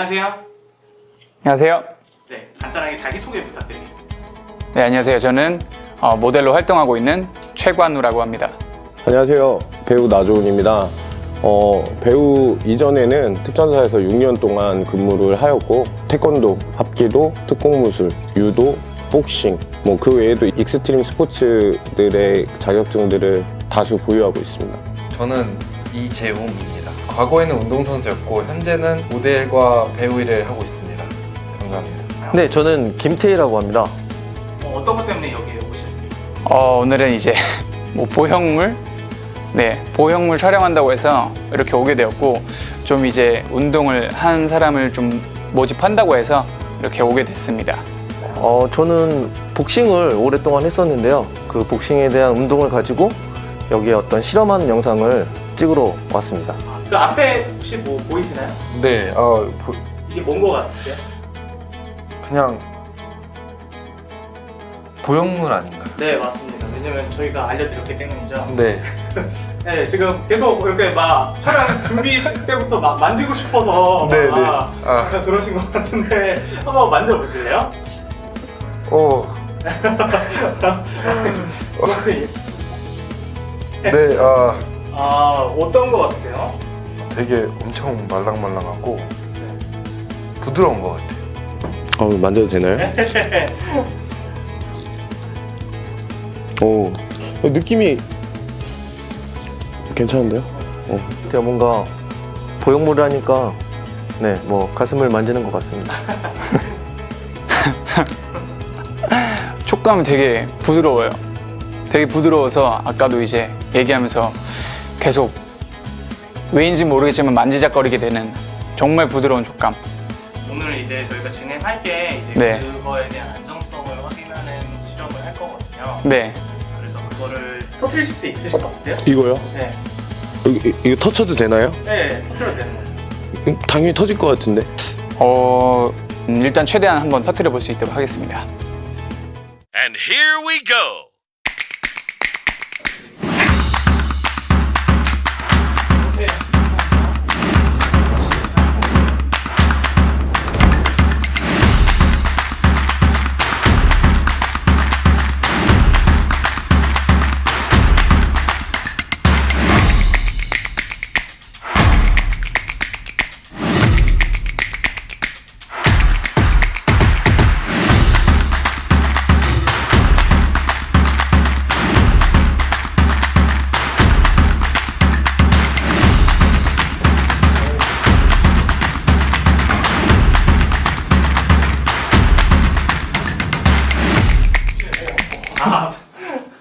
안녕하세요. 안녕하세요. 네, 간단하게 자기소개 부탁드리겠습니다. 네, 안녕하세요. 저는 모델로 활동하고 있는 최관우라고 합니다. 안녕하세요. 배우 나조은입니다. 배우 이전에는 특전사에서 6년 동안 근무를 하였고 태권도, 합기도, 특공무술, 유도, 복싱 뭐 그 외에도 익스트림 스포츠들의 자격증들을 다수 보유하고 있습니다. 저는 이재웅입니다. 과거에는 운동선수였고 현재는 모델과 배우 일을 하고 있습니다. 감사합니다. 네, 저는 김태희라고 합니다. 어떤 것 때문에 여기에 오셨습니까? 오늘은 이제 뭐 보형물 촬영한다고 해서 이렇게 오게 되었고, 좀 이제 운동을 한 사람을 좀 모집한다고 해서 이렇게 오게 됐습니다. 저는 복싱을 오랫동안 했었는데요. 그 복싱에 대한 운동을 가지고 여기에 어떤 실험하는 영상을 찍으러 왔습니다. 그 앞에 혹시 뭐 보이시나요? 네, 이게 뭔 것 같으세요? 그냥 보형물 아닌가요? 네, 맞습니다. 왜냐면 저희가 알려드렸기 때문이죠. 네. 네, 지금 계속 이렇게 막 촬영 준비 때부터 막 만지고 싶어서 네, 막 네. 약간 그러신 것 같은데 한번 만져보실래요? 네, 어떤 것 같으세요? 되게 엄청 말랑말랑하고 부드러운 것 같아요. 만져도 되나요? 느낌이 괜찮은데요? 제가 뭔가 보형물을 하니까 네, 뭐 가슴을 만지는 것 같습니다. 촉감이 되게 부드러워요. 되게 부드러워서 아까도 이제 얘기하면서 계속 왜인지 모르겠지만 만지작거리게 되는 정말 부드러운 촉감. 오늘 이제 저희가 진행할 게 이제 네. 그거에 대한 안정성을 확인하는 실험을 할 거거든요. 네. 그래서 그거를 터트리실 수 있으실 것 같아요? 이거요? 네. 이거 터쳐도 되나요? 네, 터트려도 되는 거죠. 당연히 터질 것 같은데. 일단 최대한 한번 터뜨려 볼 수 있도록 하겠습니다. And here we go.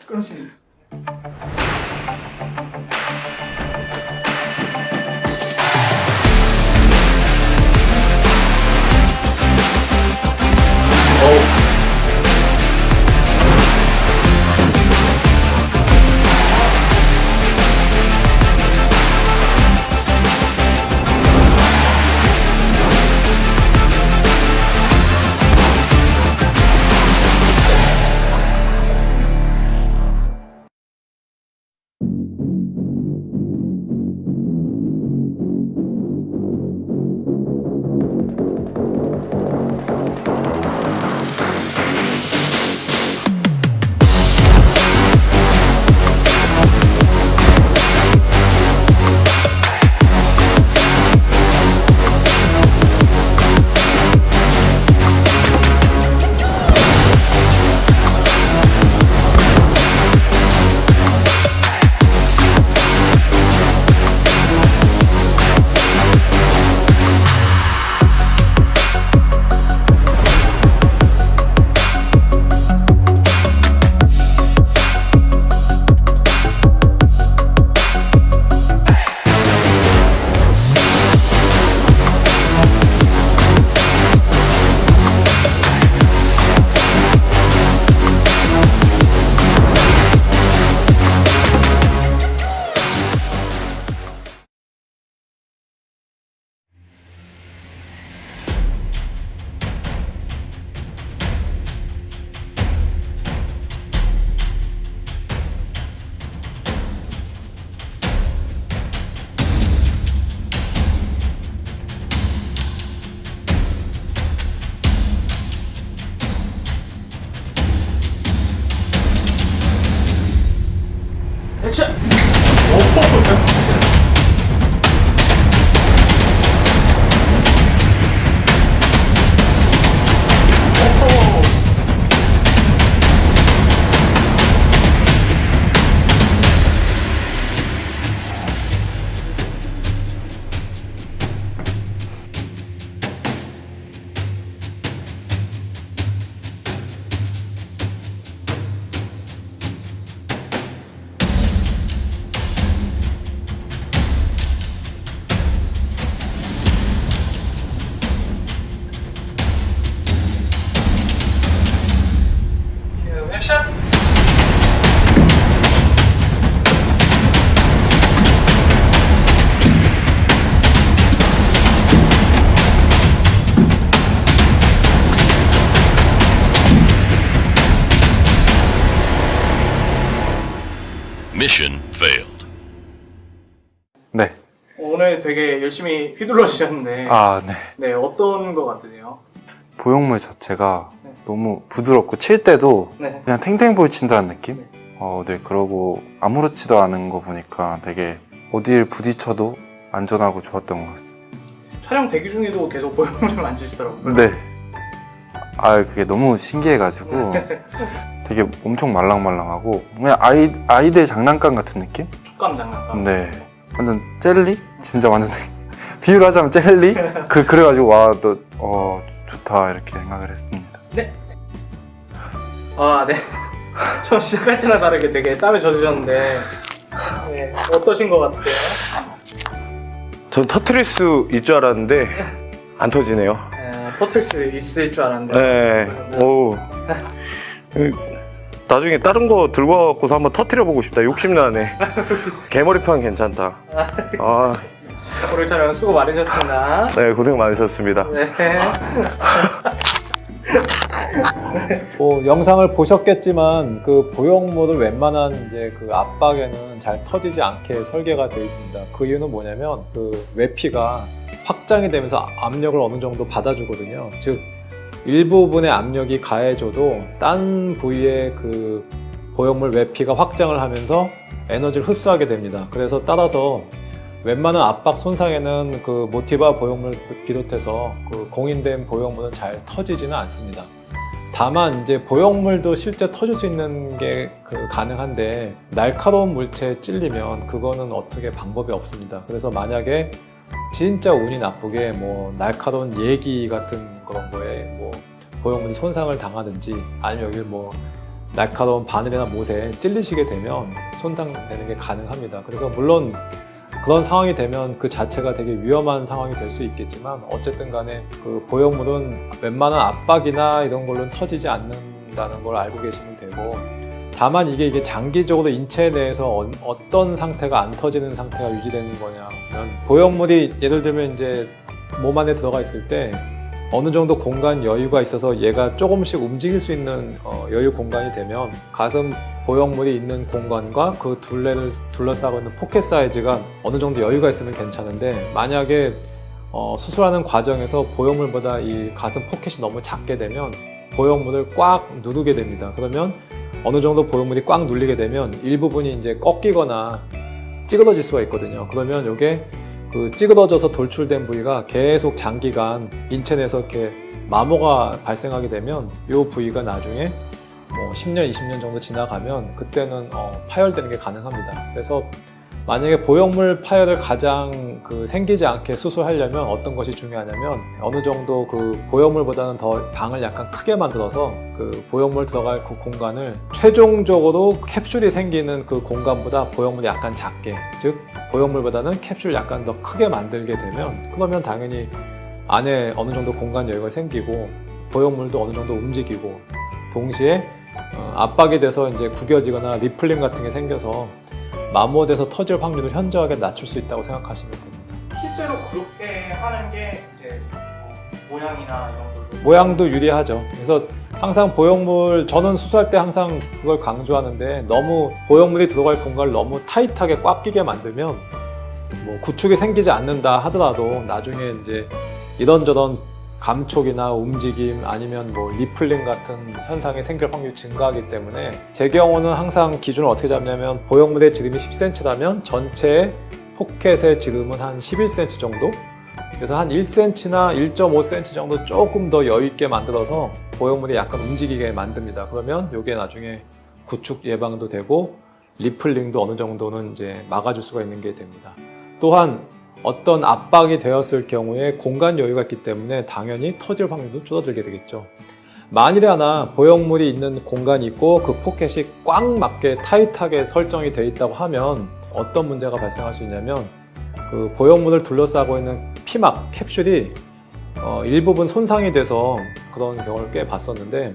끊으시는. Mission failed. 네. 오늘 되게 열심히 휘둘러 주셨는데 네. 네, 어떤 거 같으세요? 보형물 자체가 너무 부드럽고 칠 때도 네. 그냥 탱탱볼 친다는 느낌? 네. 네, 그러고 아무렇지도 않은 거 보니까 되게 어디를 부딪혀도 안전하고 좋았던 것 같습니다. 촬영 대기 중에도 계속 보형물을 만지시더라고요. 네. 그게 너무 신기해가지고 되게 엄청 말랑말랑하고 그냥 아이들 장난감 같은 느낌? 촉감 장난감. 네. 완전 젤리? 진짜 완전 비유를 하자면 젤리? 그래가지고 와, 너 좋다 이렇게 생각을 했습니다. 네. 네. 처음 시작할 때나 다르게 되게 땀에 젖으셨는데 네, 어떠신 것 같으세요? 전 터트릴 수 있을 줄 알았는데 안 터지네요. 터틀 수 있을 줄 알았는데. 네. 오. 나중에 다른 거 들고 와갖고서 한번 터트려 보고 싶다. 욕심나네. 개머리판 괜찮다. 오늘 촬영 수고 많으셨습니다. 네, 고생 많으셨습니다. 네. 영상을 보셨겠지만 그 보형물을 웬만한 이제 그 압박에는 잘 터지지 않게 설계가 되어 있습니다. 그 이유는 뭐냐면 그 외피가 확장이 되면서 압력을 어느 정도 받아주거든요. 즉 일부분의 압력이 가해져도 딴 부위의 그 보형물 외피가 확장을 하면서 에너지를 흡수하게 됩니다. 그래서 따라서 웬만한 압박 손상에는 그 모티바 보형물 비롯해서 그 공인된 보형물은 잘 터지지는 않습니다. 다만 이제 보형물도 실제 터질 수 있는 게 가능한데 날카로운 물체에 찔리면 그거는 어떻게 방법이 없습니다. 그래서 만약에 진짜 운이 나쁘게 뭐 날카로운 예기 같은 그런 거에 뭐 보형물이 손상을 당하든지 아니면 여기 뭐 날카로운 바늘이나 못에 찔리시게 되면 손상되는 게 가능합니다. 그래서 물론 그런 상황이 되면 그 자체가 되게 위험한 상황이 될 수 있겠지만 어쨌든 간에 그 보형물은 웬만한 압박이나 이런 걸로는 터지지 않는다는 걸 알고 계시면 되고, 다만 이게 장기적으로 인체 내에서 어떤 상태가 안 터지는 상태가 유지되는 거냐면, 보형물이 예를 들면 이제 몸 안에 들어가 있을 때 어느 정도 공간 여유가 있어서 얘가 조금씩 움직일 수 있는 여유 공간이 되면 가슴 보형물이 있는 공간과 그 둘레를 둘러싸고 있는 포켓 사이즈가 어느 정도 여유가 있으면 괜찮은데, 만약에 수술하는 과정에서 보형물보다 이 가슴 포켓이 너무 작게 되면 보형물을 꽉 누르게 됩니다. 그러면 어느 정도 보형물이 꽉 눌리게 되면 일부분이 이제 꺾이거나 찌그러질 수가 있거든요. 그러면 이게 그 찌그러져서 돌출된 부위가 계속 장기간 인체 내에서 이렇게 마모가 발생하게 되면 이 부위가 나중에 뭐 10년, 20년 정도 지나가면 그때는 파열되는 게 가능합니다. 그래서 만약에 보형물 파열을 가장 생기지 않게 수술하려면 어떤 것이 중요하냐면, 어느 정도 그 보형물보다는 더 방을 약간 크게 만들어서 그 보형물 들어갈 그 공간을 최종적으로 캡슐이 생기는 그 공간보다 보형물이 약간 작게, 즉 보형물보다는 캡슐을 약간 더 크게 만들게 되면, 그러면 당연히 안에 어느 정도 공간 여유가 생기고 보형물도 어느 정도 움직이고 동시에 압박이 돼서 이제 구겨지거나 리플링 같은 게 생겨서 마모돼서 터질 확률을 현저하게 낮출 수 있다고 생각하시면 됩니다. 실제로 그렇게 하는 게 이제 모양이나 이런 걸로 모양도 유리하죠. 그래서 항상 보형물, 저는 수술할 때 항상 그걸 강조하는데, 너무 보형물이 들어갈 공간을 너무 타이트하게 꽉 끼게 만들면 뭐 구축이 생기지 않는다 하더라도 나중에 이제 이런저런 감촉이나 움직임 아니면 뭐 리플링 같은 현상이 생길 확률이 증가하기 때문에, 제 경우는 항상 기준을 어떻게 잡냐면, 보형물의 지름이 10cm라면 전체 포켓의 지름은 한 11cm 정도? 그래서 한 1cm나 1.5cm 정도 조금 더 여유 있게 만들어서 보형물이 약간 움직이게 만듭니다. 그러면 이게 나중에 구축 예방도 되고 리플링도 어느 정도는 이제 막아줄 수가 있는 게 됩니다. 또한 어떤 압박이 되었을 경우에 공간 여유가 있기 때문에 당연히 터질 확률도 줄어들게 되겠죠. 만일에 하나 보형물이 있는 공간이 있고 그 포켓이 꽉 맞게 타이트하게 설정이 되어 있다고 하면 어떤 문제가 발생할 수 있냐면, 그 보형물을 둘러싸고 있는 피막, 캡슐이 일부분 손상이 돼서 그런 경우를 꽤 봤었는데,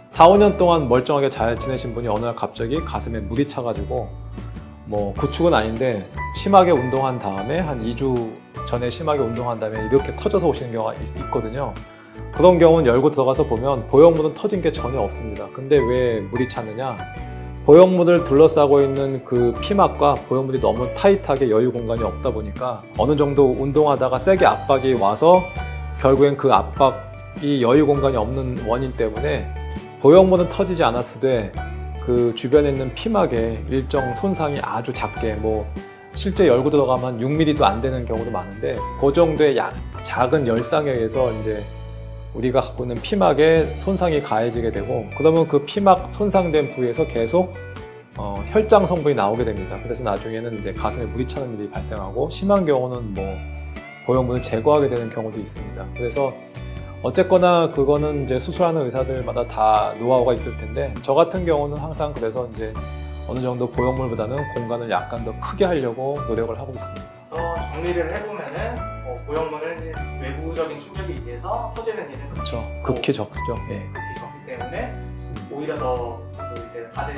4, 5년 동안 멀쩡하게 잘 지내신 분이 어느 날 갑자기 가슴에 물이 차가지고, 뭐 구축은 아닌데 심하게 운동한 다음에 한 2주 전에 심하게 운동한 다음에 이렇게 커져서 오시는 경우가 있거든요. 그런 경우는 열고 들어가서 보면 보형물은 터진 게 전혀 없습니다. 근데 왜 물이 차느냐? 보형물을 둘러싸고 있는 그 피막과 보형물이 너무 타이트하게 여유 공간이 없다 보니까 어느 정도 운동하다가 세게 압박이 와서 결국엔 그 압박이 여유 공간이 없는 원인 때문에 보형물은 터지지 않았으되 그 주변에 있는 피막에 일정 손상이 아주 작게 뭐 실제 열고 들어가면 6mm도 안 되는 경우도 많은데 그 정도의 작은 열상에 의해서 이제 우리가 갖고 있는 피막에 손상이 가해지게 되고 그러면 그 피막 손상된 부위에서 계속 혈장 성분이 나오게 됩니다. 그래서 나중에는 이제 가슴에 물이 차는 일이 발생하고 심한 경우는 뭐 보형물을 제거하게 되는 경우도 있습니다. 그래서 어쨌거나 그거는 이제 수술하는 의사들마다 다 노하우가 있을 텐데 저 같은 경우는 항상 그래서 이제 어느 정도 보형물보다는 공간을 약간 더 크게 하려고 노력을 하고 있습니다. 그래서 정리를 해보면은 보형물은 외부적인 충격에 의해서 터지는 일은 그렇죠. 극히 적죠. 예. 극히 적기 때문에 오히려 더 이제 다들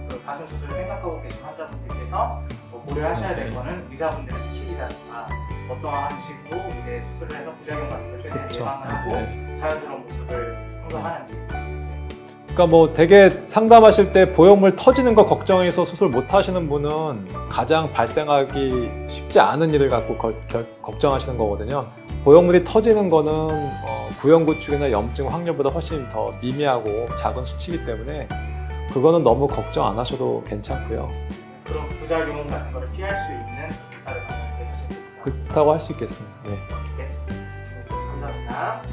그 가슴 수술을 생각하고 계신 환자분들께서 고려하셔야 될 거는 의사분들의 스킬이라든가 어떠한 식으로 이제 수술을 해서 부작용 같은 걸 최대한 그렇죠. 예방을 하고 네. 자연스러운 모습을 형성하는지. 그러니까 뭐 되게 상담하실 때 보형물 터지는 거 걱정해서 수술 못 하시는 분은 가장 발생하기 쉽지 않은 일을 갖고 걱정하시는 거거든요. 보형물이 터지는 거는 구형구축이나 염증 확률보다 훨씬 더 미미하고 작은 수치이기 때문에 그거는 너무 걱정 안 하셔도 괜찮고요. 그런 부작용 같은 거를 피할 수 있는 의사를 만나는 게 사실 베스트다. 그렇다고 할 수 있겠습니다. 네. 네, 알겠습니다. 감사합니다.